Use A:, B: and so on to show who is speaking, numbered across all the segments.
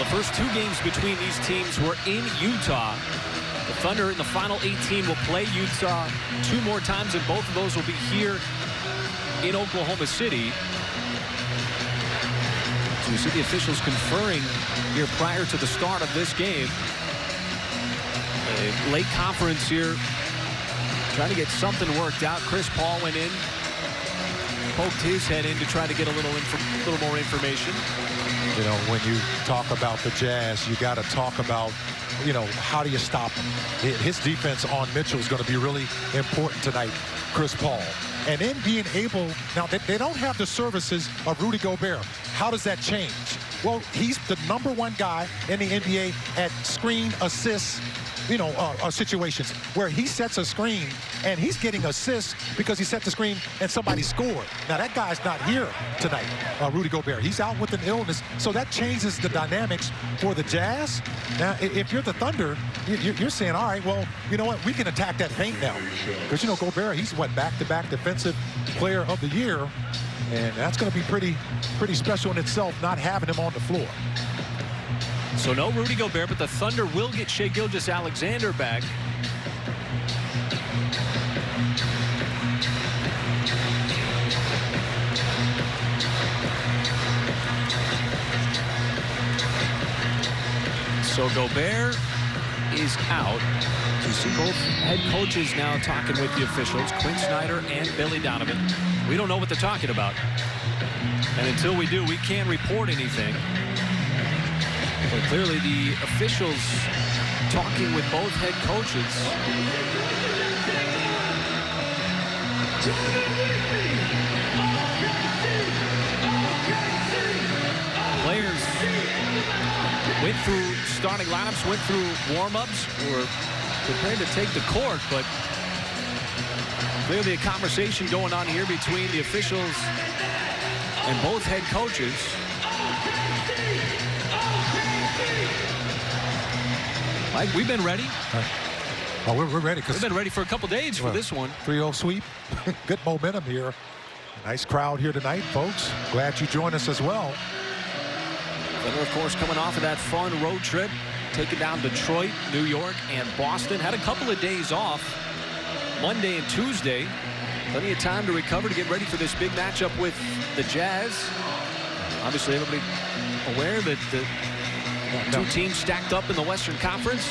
A: the first 2 games between these teams were in Utah. The Thunder in the final 18 will play Utah 2 more times, and both of those will be here in Oklahoma City. So you see the officials conferring here prior to the start of this game. A late conference here, trying to get something worked out. Chris Paul went in, poked his head in to try to get a little more information.
B: You know, when you talk about the Jazz, you got to talk about, you know, how do you stop him? His defense on Mitchell is going to be really important tonight, Chris Paul. And then being able, now they don't have the services of Rudy Gobert. How does that change? Well, he's the #1 guy in the NBA at screen assists, you know, situations where he sets a screen and he's getting assists because he set the screen and somebody scored. Now that guy's not here tonight, Rudy Gobert. He's out with an illness, so that changes the dynamics for the Jazz. Now, if you're the Thunder, you're saying, all right, well, you know what, we can attack that paint now. Because, you know, Gobert, he's what, back-to-back defensive player of the year, and that's going to be pretty special in itself, not having him on the floor.
A: So no Rudy Gobert, but the Thunder will get Shai Gilgeous-Alexander back. So Gobert is out. So you see both head coaches now talking with the officials, Quinn Snyder and Billy Donovan. We don't know what they're talking about. And until we do, we can't report anything. But clearly the officials talking with both head coaches. Players went through starting lineups, went through warm-ups, were prepared to take the court, but clearly a conversation going on here between the officials and both head coaches. Mike, we've been ready.
B: Oh, we're ready.
A: We've been ready for a couple days for this one.
B: 3-0 sweep. Good momentum here. Nice crowd here tonight, folks. Glad you joined us as well.
A: Thunder, of course, coming off of that fun road trip, taking down Detroit, New York, and Boston. Had a couple of days off, Monday and Tuesday. Plenty of time to recover to get ready for this big matchup with the Jazz. Obviously, everybody aware that the two teams stacked up in the Western Conference.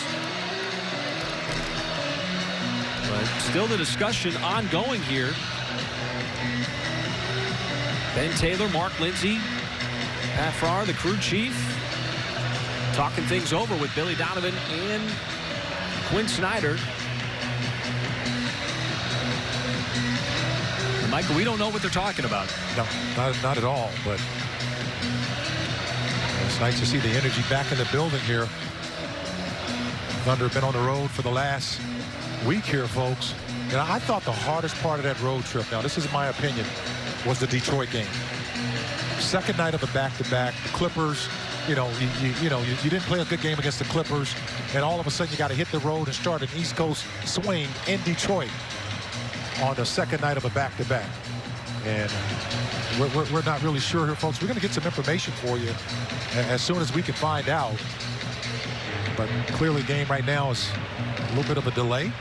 A: But still the discussion ongoing here. Ben Taylor, Mark Lindsay, Pat Farrar, the crew chief, talking things over with Billy Donovan and Quinn Snyder. And Michael, we don't know what they're talking about.
B: No, not at all, but it's nice to see the energy back in the building here. Thunder have been on the road for the last week here, folks. You know, I thought the hardest part of that road trip, now this is my opinion, was the Detroit game. Second night of a back-to-back. The Clippers, you didn't play a good game against the Clippers, and all of a sudden you got to hit the road and start an East Coast swing in Detroit on the second night of a back-to-back. And we're not really sure here, folks. We're going to get some information for you as soon as we can find out. But clearly, game right now is a little bit of a delay.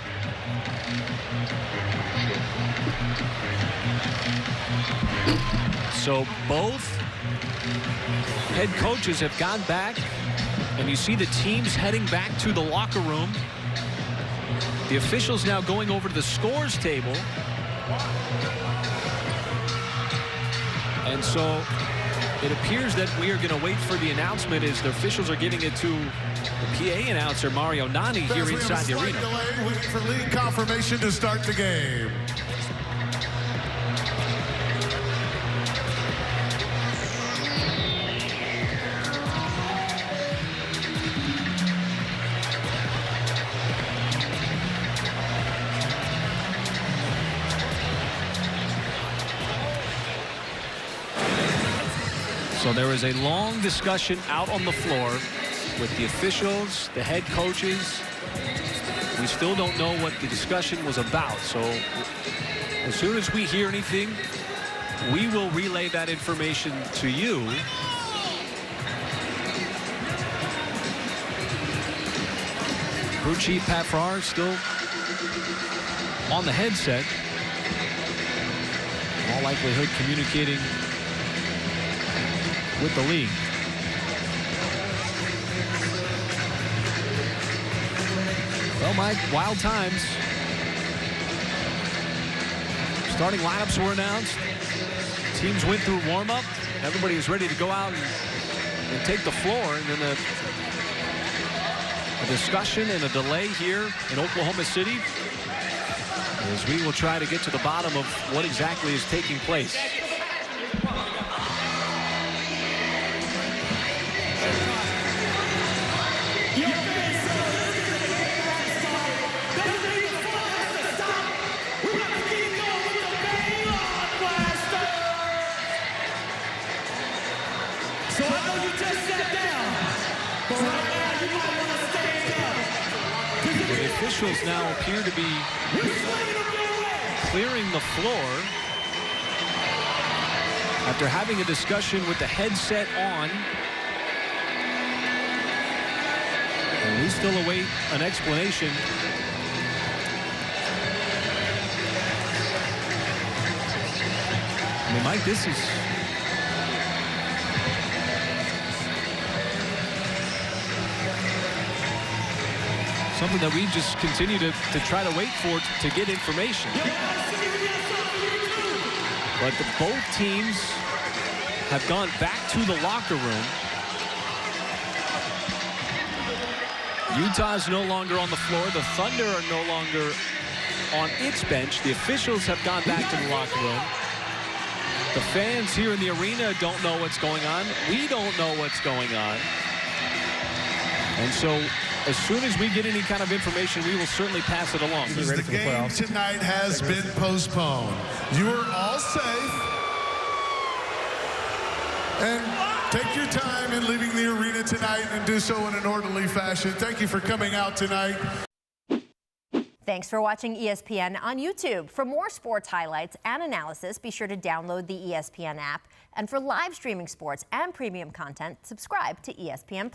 A: So both head coaches have gone back, and you see the teams heading back to the locker room. The officials now going over to the scores table. And so it appears that we are going to wait for the announcement as the officials are giving it to the PA announcer, Mario Nani, here inside the arena.
C: Delay, waiting for league confirmation to start the game.
A: So there is a long discussion out on the floor with the officials, the head coaches. We still don't know what the discussion was about. So as soon as we hear anything, we will relay that information to you. Crew chief Pat Farrar still on the headset. In all likelihood communicating with the league. Well, Mike, wild times. Starting lineups were announced. Teams went through warm-up. Everybody was ready to go out and take the floor. And then a discussion and a delay here in Oklahoma City as we will try to get to the bottom of what exactly is taking place.
D: So I know you just sat down, but right now you might want to stand up.
A: The officials now appear to be clearing the floor after having a discussion with the headset on. And we still await an explanation. I mean, Mike, this is something that we just continue to try to wait for to get information. But both teams have gone back to the locker room. Utah's no longer on the floor. The Thunder are no longer on its bench. The officials have gone back to the locker room. The fans here in the arena don't know what's going on. We don't know what's going on. And so as soon as we get any kind of information, we will certainly pass it along.
C: The game tonight has been postponed. You are all safe. And take your time in leaving the arena tonight and do so in an orderly fashion. Thank you for coming out tonight.
E: Thanks for watching ESPN on YouTube. For more sports highlights and analysis, be sure to download the ESPN app. And for live streaming sports and premium content, subscribe to ESPN+.